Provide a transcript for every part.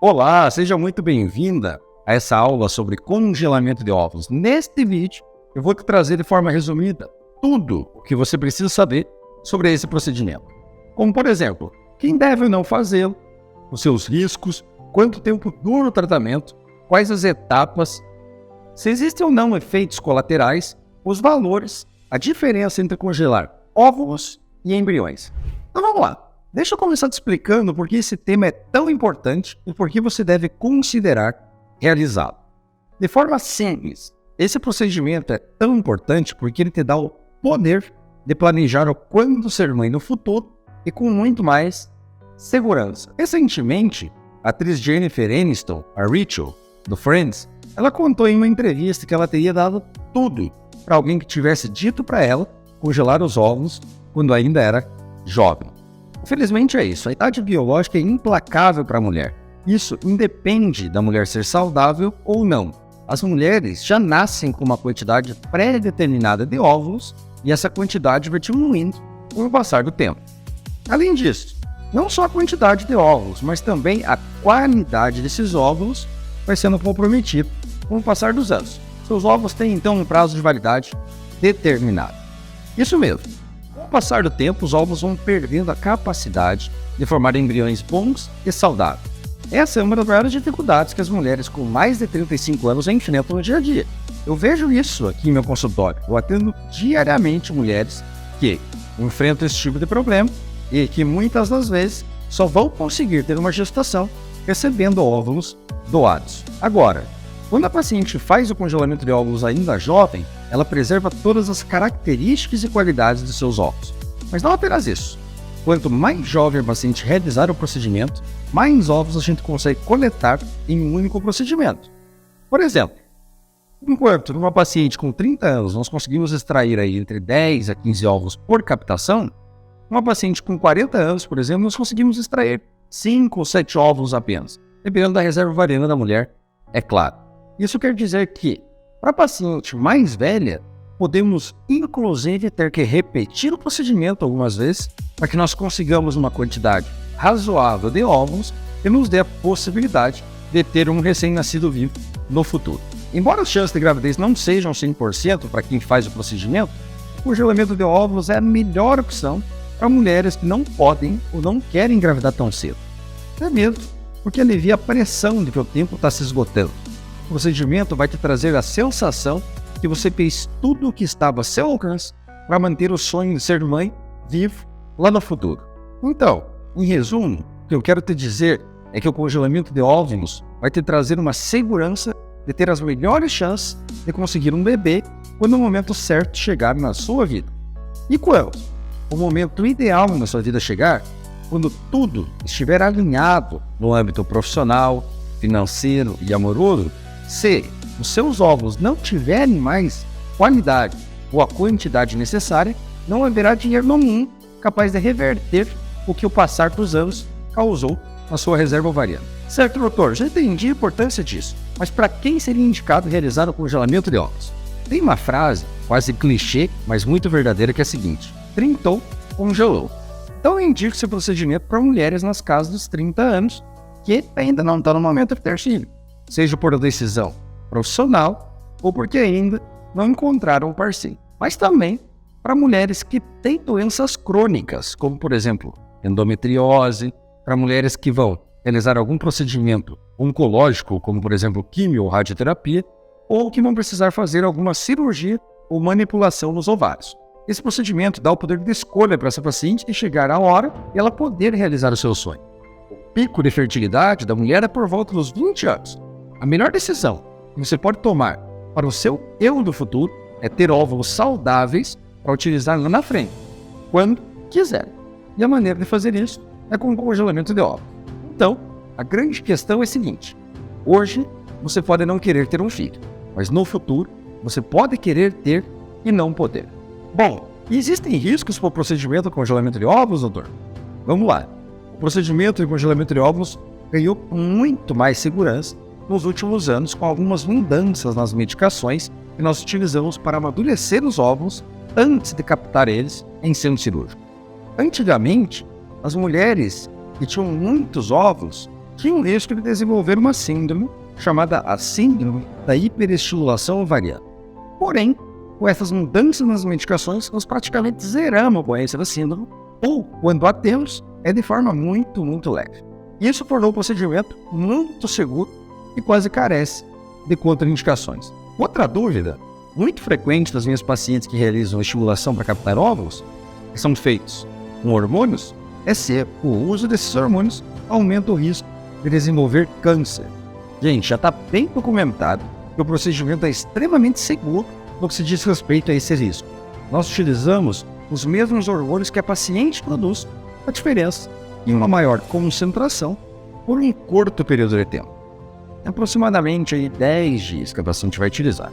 Olá, seja muito bem-vinda a essa aula sobre congelamento de ovos. Neste vídeo, eu vou te trazer de forma resumida tudo o que você precisa saber sobre esse procedimento. Como, por exemplo, quem deve ou não fazê-lo, os seus riscos, quanto tempo dura o tratamento, quais as etapas, se existem ou não efeitos colaterais, os valores, a diferença entre congelar óvulos e embriões. Então vamos lá. Deixa eu começar te explicando por que esse tema é tão importante e por que você deve considerar realizá-lo. De forma simples, esse procedimento é tão importante porque ele te dá o poder de planejar o quando ser mãe no futuro e com muito mais segurança. Recentemente, a atriz Jennifer Aniston, a Rachel, do Friends, ela contou em uma entrevista que ela teria dado tudo para alguém que tivesse dito para ela congelar os óvulos quando ainda era jovem. Infelizmente é isso, a idade biológica é implacável para a mulher. Isso independe da mulher ser saudável ou não. As mulheres já nascem com uma quantidade pré-determinada de óvulos e essa quantidade vai diminuindo com o passar do tempo. Além disso, não só a quantidade de óvulos, mas também a qualidade desses óvulos vai sendo comprometida com o passar dos anos. Seus óvulos têm então um prazo de validade determinado. Isso mesmo. Com o passar do tempo, os óvulos vão perdendo a capacidade de formar embriões bons e saudáveis. Essa é uma das maiores dificuldades que as mulheres com mais de 35 anos enfrentam no dia a dia. Eu vejo isso aqui em meu consultório. Eu atendo diariamente mulheres que enfrentam esse tipo de problema e que muitas das vezes só vão conseguir ter uma gestação recebendo óvulos doados. Agora, quando a paciente faz o congelamento de óvulos ainda jovem, ela preserva todas as características e qualidades de seus óvulos. Mas não apenas isso. Quanto mais jovem a paciente realizar o procedimento, mais óvulos a gente consegue coletar em um único procedimento. Por exemplo, enquanto numa paciente com 30 anos nós conseguimos extrair aí entre 10 a 15 óvulos por captação, uma paciente com 40 anos, por exemplo, nós conseguimos extrair 5 ou 7 óvulos apenas, dependendo da reserva ovariana da mulher, é claro. Isso quer dizer que, para a paciente mais velha, podemos inclusive ter que repetir o procedimento algumas vezes para que nós consigamos uma quantidade razoável de óvulos e nos dê a possibilidade de ter um recém-nascido vivo no futuro. Embora as chances de gravidez não sejam 100% para quem faz o procedimento, o congelamento de óvulos é a melhor opção para mulheres que não podem ou não querem engravidar tão cedo. É mesmo, porque alivia a pressão de que o tempo está se esgotando. O procedimento vai te trazer a sensação que você fez tudo o que estava a seu alcance para manter o sonho de ser mãe vivo lá no futuro. Então, em resumo, o que eu quero te dizer é que o congelamento de óvulos vai te trazer uma segurança de ter as melhores chances de conseguir um bebê quando o momento certo chegar na sua vida. E quando o momento ideal na sua vida chegar, quando tudo estiver alinhado no âmbito profissional, financeiro e amoroso, se os seus óvulos não tiverem mais qualidade ou a quantidade necessária, não haverá dinheiro no mundo capaz de reverter o que o passar dos anos causou na sua reserva ovariana. Certo, doutor? Já entendi a importância disso, mas para quem seria indicado realizar o congelamento de óvulos? Tem uma frase, quase clichê, mas muito verdadeira, que é a seguinte: trintou, congelou. Então eu indico esse procedimento para mulheres nas casas dos 30 anos que ainda não estão no momento de ter filho, seja por decisão profissional ou porque ainda não encontraram um parceiro. Mas também para mulheres que têm doenças crônicas, como por exemplo endometriose, para mulheres que vão realizar algum procedimento oncológico, como por exemplo quimio ou radioterapia, ou que vão precisar fazer alguma cirurgia ou manipulação nos ovários. Esse procedimento dá o poder de escolha para essa paciente de chegar a hora e ela poder realizar o seu sonho. O pico de fertilidade da mulher é por volta dos 20 anos. A melhor decisão que você pode tomar para o seu eu do futuro é ter óvulos saudáveis para utilizar lá na frente, quando quiser. E a maneira de fazer isso é com o congelamento de óvulos. Então, a grande questão é a seguinte: hoje você pode não querer ter um filho, mas no futuro você pode querer ter e não poder. Bom, existem riscos para o procedimento de congelamento de óvulos, doutor? Vamos lá. O procedimento de congelamento de óvulos ganhou muito mais segurança nos últimos anos com algumas mudanças nas medicações que nós utilizamos para amadurecer os óvulos antes de captar eles em centro cirúrgico. Antigamente, as mulheres que tinham muitos óvulos tinha um risco de desenvolver uma síndrome chamada a síndrome da hiperestimulação ovariana. Porém, com essas mudanças nas medicações, nós praticamente zeramos a ocorrência da síndrome, ou, quando a temos, é de forma muito, muito leve. Isso tornou o procedimento muito seguro e quase carece de contraindicações. Outra dúvida muito frequente das minhas pacientes que realizam estimulação para captar óvulos, que são feitos com hormônios, é se o uso desses hormônios aumenta o risco de desenvolver câncer. Gente, já está bem documentado que o procedimento é extremamente seguro no que se diz respeito a esse risco. Nós utilizamos os mesmos hormônios que a paciente produz, a diferença em uma maior concentração por um curto período de tempo. Aproximadamente aí 10 dias que a paciente vai utilizar.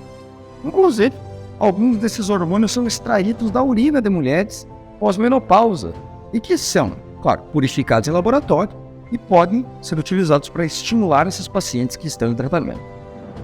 Inclusive, alguns desses hormônios são extraídos da urina de mulheres pós-menopausa e que são, claro, purificados em laboratório e podem ser utilizados para estimular esses pacientes que estão em tratamento.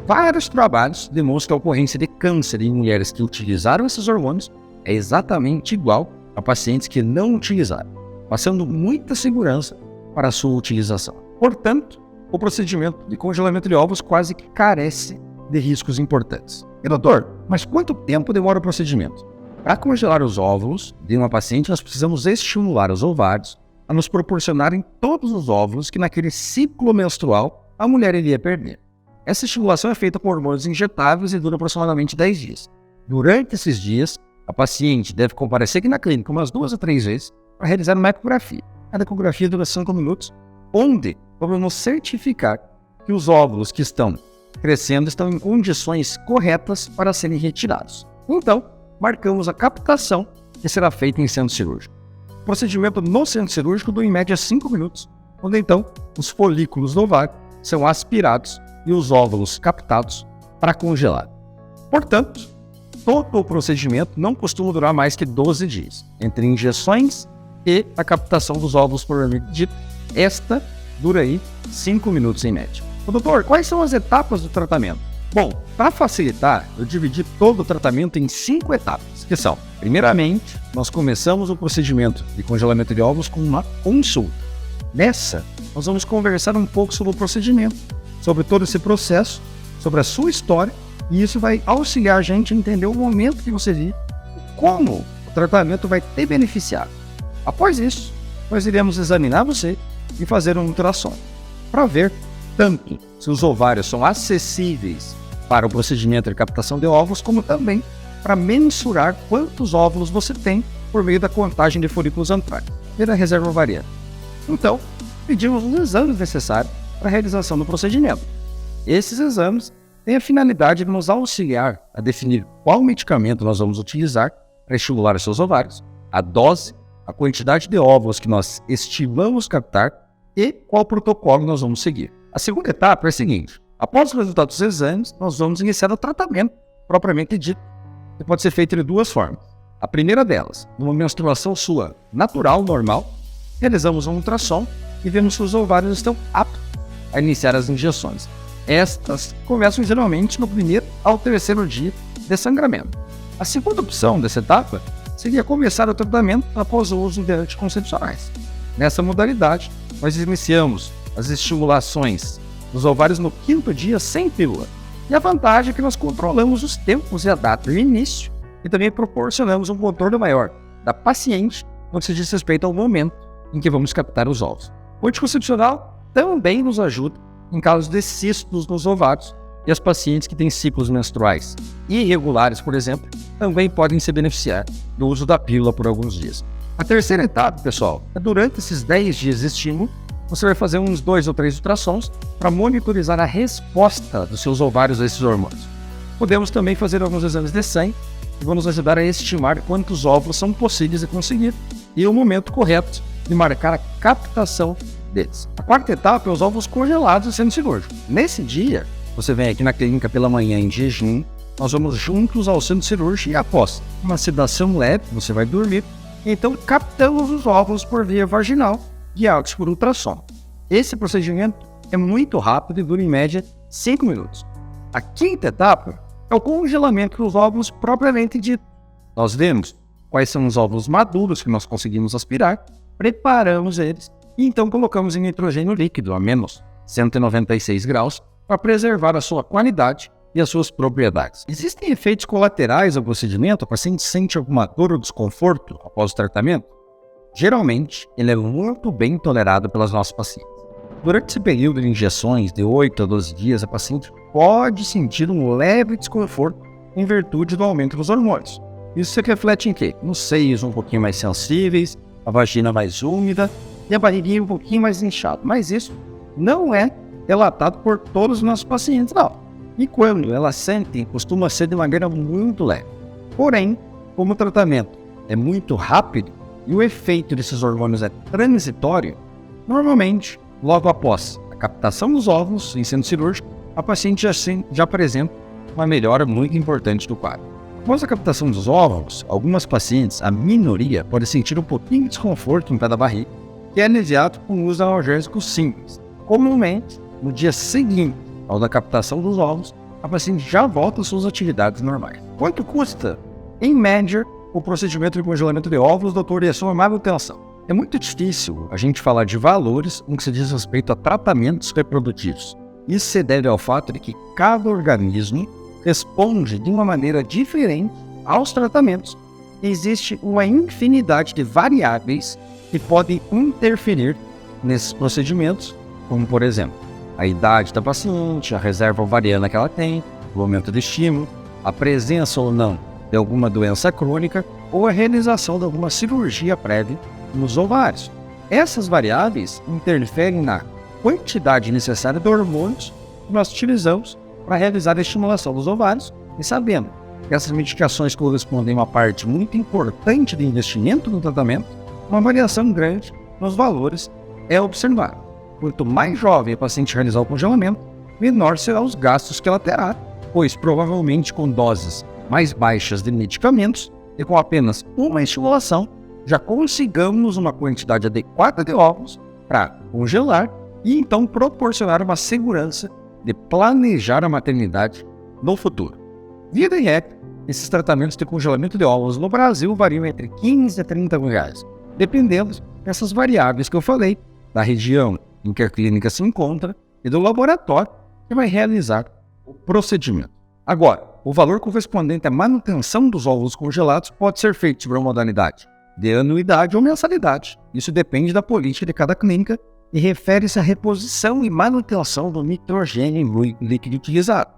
Vários trabalhos demonstram que a ocorrência de câncer em mulheres que utilizaram esses hormônios é exatamente igual a pacientes que não utilizaram, passando muita segurança para a sua utilização. Portanto, o procedimento de congelamento de ovos quase que carece de riscos importantes. E doutor, mas quanto tempo demora o procedimento? Para congelar os óvulos de uma paciente, nós precisamos estimular os ovários a nos proporcionarem todos os óvulos que naquele ciclo menstrual a mulher iria perder. Essa estimulação é feita com hormônios injetáveis e dura aproximadamente 10 dias. Durante esses dias, a paciente deve comparecer aqui na clínica umas 2 a 3 vezes para realizar uma ecografia. A ecografia dura 5 minutos, onde vamos nos certificar que os óvulos que estão crescendo estão em condições corretas para serem retirados. Então, marcamos a captação que será feita em centro cirúrgico. O procedimento no centro cirúrgico dura em média 5 minutos, onde então os folículos do ovário são aspirados e os óvulos captados para congelar. Portanto, todo o procedimento não costuma durar mais que 12 dias, entre injeções e a captação dos óvulos propriamente dito. Esta dura aí 5 minutos em média. Doutor, quais são as etapas do tratamento? Bom, para facilitar, eu dividi todo o tratamento em 5 etapas, que são, primeiramente, nós começamos o procedimento de congelamento de óvulos com uma consulta. Nessa, nós vamos conversar um pouco sobre o procedimento, sobre todo esse processo, sobre a sua história, e isso vai auxiliar a gente a entender o momento que você vive e como o tratamento vai te beneficiar. Após isso, nós iremos examinar você e fazer um ultrassom, para ver tanto se os ovários são acessíveis para o procedimento de captação de óvulos, como também para mensurar quantos óvulos você tem por meio da contagem de folículos antrais e da reserva ovariana. Então, pedimos os exames necessários para a realização do procedimento. Esses exames têm a finalidade de nos auxiliar a definir qual medicamento nós vamos utilizar para estimular os seus ovários, a dose, a quantidade de óvulos que nós estimamos captar e qual protocolo nós vamos seguir. A segunda etapa é a seguinte: após os resultados dos exames, nós vamos iniciar o tratamento propriamente dito, que pode ser feito de 2 formas. A primeira delas, numa menstruação sua natural, normal, realizamos um ultrassom e vemos se os ovários estão aptos a iniciar as injeções. Estas começam geralmente no 1º ao 3º dia de sangramento. A segunda opção dessa etapa seria começar o tratamento após o uso de anticoncepcionais. Nessa modalidade, nós iniciamos as estimulações dos ovários no 5º dia sem pílula. E a vantagem é que nós controlamos os tempos e a data de início e também proporcionamos um controle maior da paciente no que se diz respeito ao momento em que vamos captar os óvulos. O anticoncepcional também nos ajuda em casos de cistos nos ovários e as pacientes que têm ciclos menstruais irregulares, por exemplo, também podem se beneficiar do uso da pílula por alguns dias. A terceira etapa, pessoal, é durante esses 10 dias de estímulo, você vai fazer uns 2 ou 3 ultrassons para monitorizar a resposta dos seus ovários a esses hormônios. Podemos também fazer alguns exames de sangue que vão nos ajudar a estimar quantos óvulos são possíveis de conseguir e o momento correto de marcar a captação deles. A quarta etapa é os óvulos congelados no centro cirúrgico. Nesse dia, você vem aqui na clínica pela manhã em jejum, nós vamos juntos ao centro cirúrgico e após uma sedação leve, você vai dormir, então captamos os óvulos por via vaginal, guiados por ultrassom. Esse procedimento é muito rápido e dura em média 5 minutos. A quinta etapa é o congelamento dos óvulos propriamente dito. Nós vemos quais são os óvulos maduros que nós conseguimos aspirar, preparamos eles e então colocamos em nitrogênio líquido, a menos, 196 graus para preservar a sua qualidade e as suas propriedades. Existem efeitos colaterais ao procedimento? O paciente sente alguma dor ou desconforto após o tratamento? Geralmente, ele é muito bem tolerado pelas nossas pacientes. Durante esse período de injeções de 8 a 12 dias, a paciente pode sentir um leve desconforto em virtude do aumento dos hormônios. Isso se reflete em quê? Nos seios um pouquinho mais sensíveis, a vagina mais úmida e a barriguinha um pouquinho mais inchada. Mas isso não é relatado por todos os nossos pacientes, não. E quando elas sentem, costuma ser de maneira muito leve. Porém, como o tratamento é muito rápido e o efeito desses hormônios é transitório, normalmente, logo após a captação dos óvulos em centro cirúrgico, a paciente já apresenta uma melhora muito importante do quadro. Após a captação dos óvulos, algumas pacientes, a minoria, pode sentir um pouquinho de desconforto em pé da barriga, que é aliviado com o uso de analgésicos simples. Comumente, no dia seguinte ao da captação dos óvulos, a paciente já volta às suas atividades normais. Quanto custa, em média, o procedimento de congelamento de óvulos, doutor, e a sua manutenção? É muito difícil a gente falar de valores no que se diz respeito a tratamentos reprodutivos. Isso se deve ao fato de que cada organismo responde de uma maneira diferente aos tratamentos. Existe uma infinidade de variáveis que podem interferir nesses procedimentos, como, por exemplo, a idade da paciente, a reserva ovariana que ela tem, o aumento de estímulo, a presença ou não de alguma doença crônica ou a realização de alguma cirurgia prévia nos ovários. Essas variáveis interferem na quantidade necessária de hormônios que nós utilizamos para realizar a estimulação dos ovários, e sabendo que essas medicações correspondem a uma parte muito importante do investimento no tratamento, uma variação grande nos valores é observada. Quanto mais jovem a paciente realizar o congelamento, menor serão os gastos que ela terá, pois provavelmente com doses mais baixas de medicamentos e com apenas uma estimulação, já consigamos uma quantidade adequada de óvulos para congelar e então proporcionar uma segurança de planejar a maternidade no futuro. Via de regra, esses tratamentos de congelamento de óvulos no Brasil variam entre 15 a 30 mil reais, dependendo dessas variáveis que eu falei, da região em que a clínica se encontra e do laboratório que vai realizar o procedimento. Agora, o valor correspondente à manutenção dos óvulos congelados pode ser feito sobre uma modalidade de anuidade ou mensalidade. Isso depende da política de cada clínica e refere-se à reposição e manutenção do nitrogênio líquido utilizado.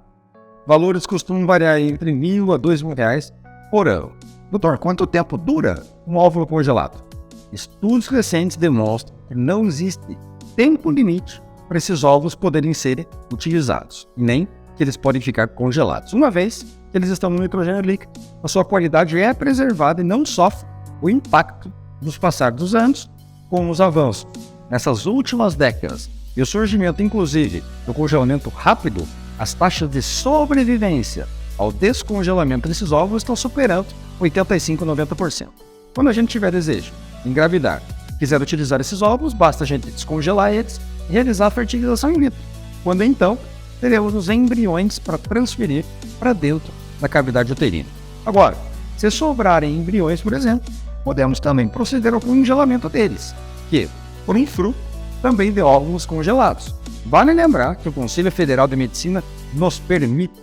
Valores costumam variar entre R$1.000 a R$2.000 por ano. Doutor, quanto tempo dura um óvulo congelado? Estudos recentes demonstram que não existe tempo limite para esses óvulos poderem ser utilizados, nem que eles podem ficar congelados. Uma vez que eles estão no nitrogênio líquido, a sua qualidade é preservada e não sofre o impacto dos passar dos anos com os avanços nessas últimas décadas e o surgimento, inclusive, do congelamento rápido. As taxas de sobrevivência ao descongelamento desses óvulos estão superando 85 a 90%. Quando a gente tiver desejo de engravidar, quiser utilizar esses óvulos, basta a gente descongelar eles e realizar a fertilização in vitro. Quando então, teremos os embriões para transferir para dentro da cavidade uterina. Agora, se sobrarem embriões, por exemplo, podemos também proceder ao congelamento deles, que, por um fruto, também de óvulos congelados. Vale lembrar que o Conselho Federal de Medicina nos permite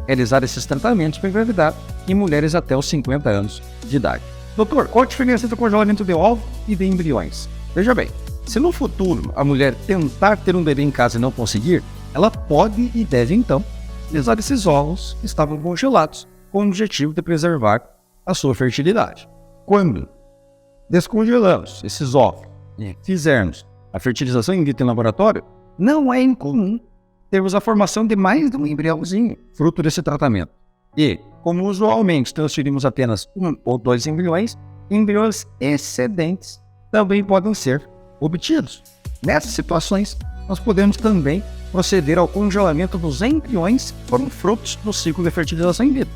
realizar esses tratamentos para engravidar em mulheres até os 50 anos de idade. Doutor, qual a diferença entre o congelamento de óvulos e de embriões? Veja bem, se no futuro a mulher tentar ter um bebê em casa e não conseguir, ela pode e deve então utilizar esses óvulos que estavam congelados com o objetivo de preservar a sua fertilidade. Quando descongelamos esses óvulos e fizermos a fertilização in vitro em laboratório, não é incomum termos a formação de mais de um embriãozinho fruto desse tratamento. E, como usualmente transferimos apenas 1 ou 2 embriões, embriões excedentes também podem ser obtidos. Nessas situações, nós podemos também proceder ao congelamento dos embriões que foram frutos do ciclo de fertilização in vitro.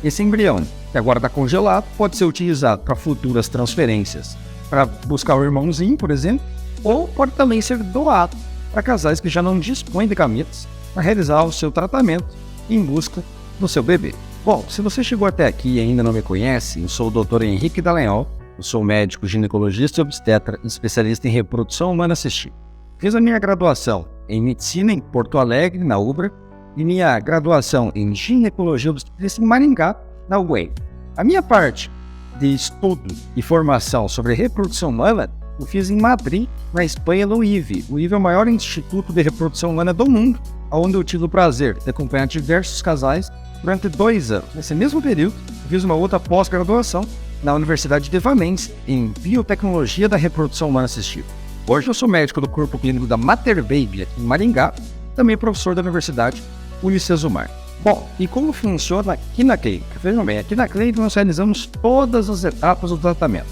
Esse embrião, que agora está congelado, pode ser utilizado para futuras transferências, para buscar o irmãozinho, por exemplo, ou pode também ser doado para casais que já não dispõem de gametas para realizar o seu tratamento em busca do seu bebê. Bom, se você chegou até aqui e ainda não me conhece, eu sou o Dr. Henrique Dallagnol, eu sou médico ginecologista e obstetra, especialista em reprodução humana assistida. Fiz a minha graduação em medicina em Porto Alegre, na UBRA, e minha graduação em ginecologia obstetrícia em Maringá, na UEM. A minha parte de estudo e formação sobre reprodução humana eu fiz em Madrid, na Espanha, no IVE. O IVE é o maior instituto de reprodução humana do mundo, onde eu tive o prazer de acompanhar diversos casais durante 2 anos. Nesse mesmo período, eu fiz uma outra pós-graduação na Universidade de Valência, em Biotecnologia da Reprodução Humana Assistiva. Hoje eu sou médico do Corpo Clínico da Mater Baby, aqui em Maringá, também professor da Universidade Unicesumar. Bom, e como funciona aqui na clínica? Vejam bem, aqui na clínica nós realizamos todas as etapas do tratamento,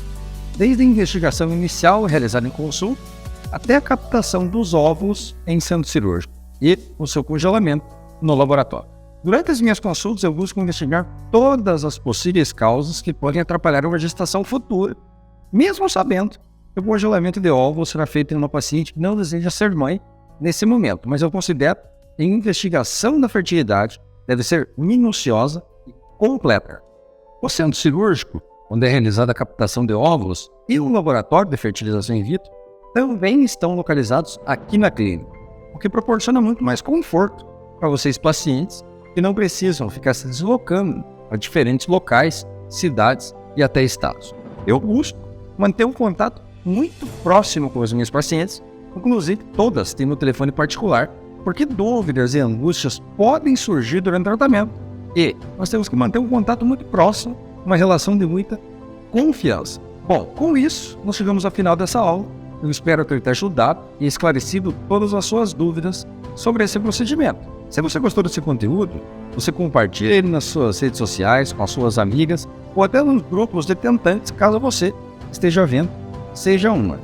desde a investigação inicial realizada em consulta até a captação dos óvulos em centro cirúrgico e o seu congelamento no laboratório. Durante as minhas consultas, eu busco investigar todas as possíveis causas que podem atrapalhar uma gestação futura, mesmo sabendo que o congelamento de óvulos será feito em uma paciente que não deseja ser mãe nesse momento, mas eu considero que a investigação da fertilidade deve ser minuciosa e completa. O centro cirúrgico, onde é realizada a captação de óvulos, e o laboratório de fertilização in vitro também estão localizados aqui na clínica, o que proporciona muito mais conforto para vocês pacientes que não precisam ficar se deslocando a diferentes locais, cidades e até estados. Eu busco manter um contato muito próximo com as minhas pacientes, inclusive todas têm meu telefone particular, porque dúvidas e angústias podem surgir durante o tratamento e nós temos que manter um contato muito próximo, uma relação de muita confiança. Bom, com isso, nós chegamos ao final dessa aula. Eu espero ter te ajudado e esclarecido todas as suas dúvidas sobre esse procedimento. Se você gostou desse conteúdo, você compartilhe ele nas suas redes sociais, com as suas amigas, ou até nos grupos de tentantes, caso você esteja vendo, seja uma.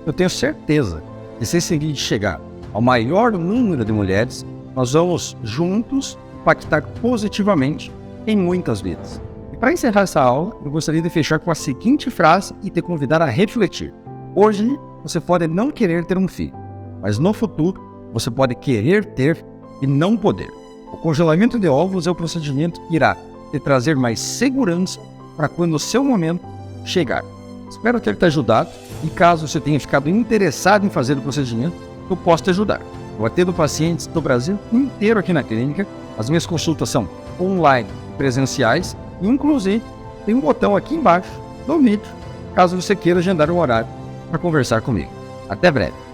Eu tenho certeza que se esse vídeo chegar ao maior número de mulheres, nós vamos juntos impactar positivamente em muitas vidas. E para encerrar essa aula, eu gostaria de fechar com a seguinte frase e te convidar a refletir. Hoje, você pode não querer ter um filho, mas no futuro, você pode querer ter e não poder. O congelamento de óvulos é o procedimento que irá te trazer mais segurança para quando o seu momento chegar. Espero ter te ajudado e caso você tenha ficado interessado em fazer o procedimento, eu posso te ajudar. Eu atendo pacientes do Brasil inteiro aqui na clínica. As minhas consultas são online e presenciais e inclusive tem um botão aqui embaixo do vídeo caso você queira agendar um horário para conversar comigo. Até breve!